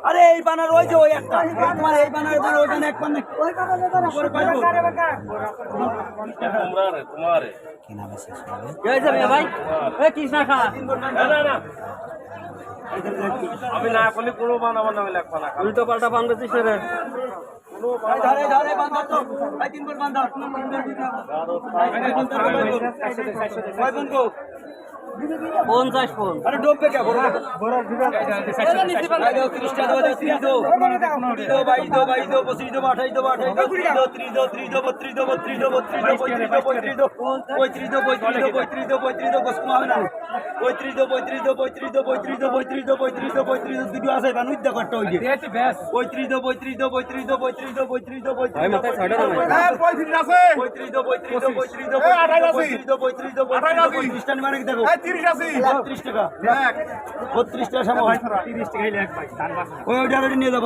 আরে এই বানার ওই যে ওই একটা তোমার এই বানার ওইখানে এক পান্নে কেনা বেশি হবে ভাই কৃষ্ণা খা আমি না করলে কোনো বানাবো না লেখা না উল্টো পাল্টা বান দিছিস রে ধরে ধরে বান্ধা তো ভাই তিন বার বান্ধা পঞ্চাশ ফোন আরে ডোবে কে বড় বড় 30 টাকা দাও 30 দো ভাই দো 25 দো 28 দো 30 দো 32 দো 33 দো 35 দো 35 দো কসমা হবে না 35 দো দুটো আছে বানুই দা কষ্ট হই যে 35 দো 35 আছে 35 দো 35 টাকা মানে দেখো 30 আছে 32 টাকা 32 টাকা সামনে 30 টাকা হইলে এক ভাই ওই ওটা নিয়ে যাবা